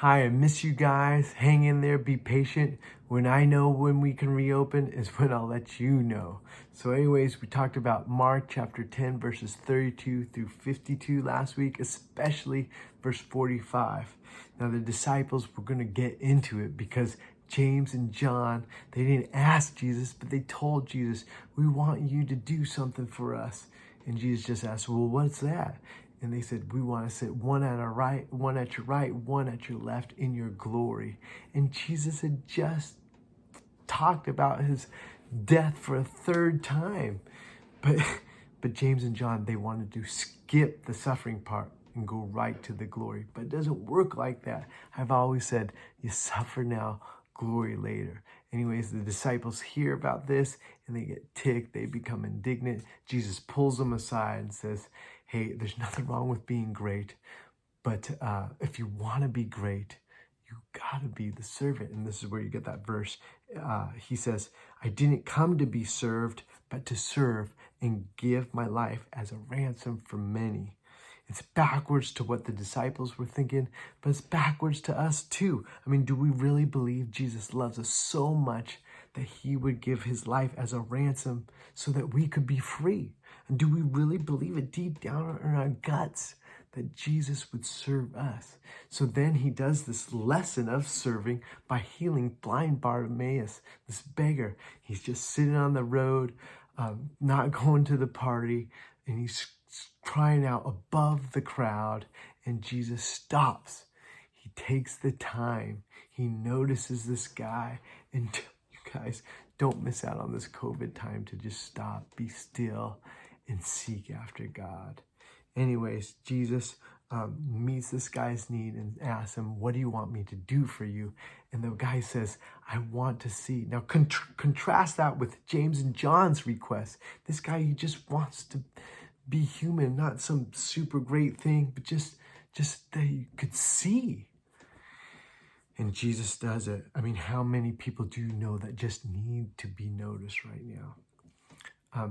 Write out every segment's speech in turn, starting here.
Hi, I miss you guys. Hang in there, be patient. When I know when we can reopen is when I'll let you know. So anyways, we talked about Mark chapter 10, verses 32 through 52 last week, especially verse 45. Now the disciples were going to get into it because James and John, they didn't ask Jesus, but they told Jesus, we want you to do something for us. And Jesus just asked, well, what's that? And they said, we want to sit one at our right, one at your right, one at your left in your glory. And Jesus had just talked about his death for a third time. But James and John, they wanted to skip the suffering part and go right to the glory. But it doesn't work like that. I've always said, you suffer now, glory later. Anyways, the disciples hear about this and they get ticked. They become indignant. Jesus pulls them aside and says, hey, there's nothing wrong with being great. But if you want to be great, you got to be the servant. And this is where you get that verse. He says, I didn't come to be served, but to serve and give my life as a ransom for many. It's backwards to what the disciples were thinking, but it's backwards to us too. I mean, do we really believe Jesus loves us so much that he would give his life as a ransom so that we could be free? And do we really believe it deep down in our guts that Jesus would serve us? So then he does this lesson of serving by healing blind Bartimaeus, this beggar. He's just sitting on the road, not going to the party, and he's crying out above the crowd, and Jesus stops. He takes the time. He notices this guy, and you guys, don't miss out on this COVID time to just stop, be still, and seek after God. Anyways, Jesus meets this guy's need and asks him, what do you want me to do for you? And the guy says, I want to see. Now contrast that with James and John's request. This guy, he just wants to be human, not some super great thing, but just that you could see. And Jesus does it. I mean, how many people do you know that just need to be noticed right now?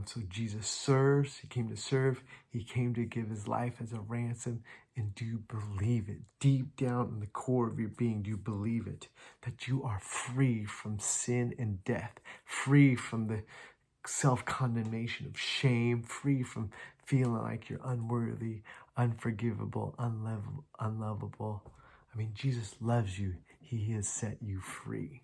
So Jesus serves. He came to serve. He came to give his life as a ransom. And do you believe it? Deep down in the core of your being, do you believe it? That you are free from sin and death, free from the self-condemnation of shame, free from feeling like you're unworthy, unforgivable, unlovable. I mean, Jesus loves you. He has set you free.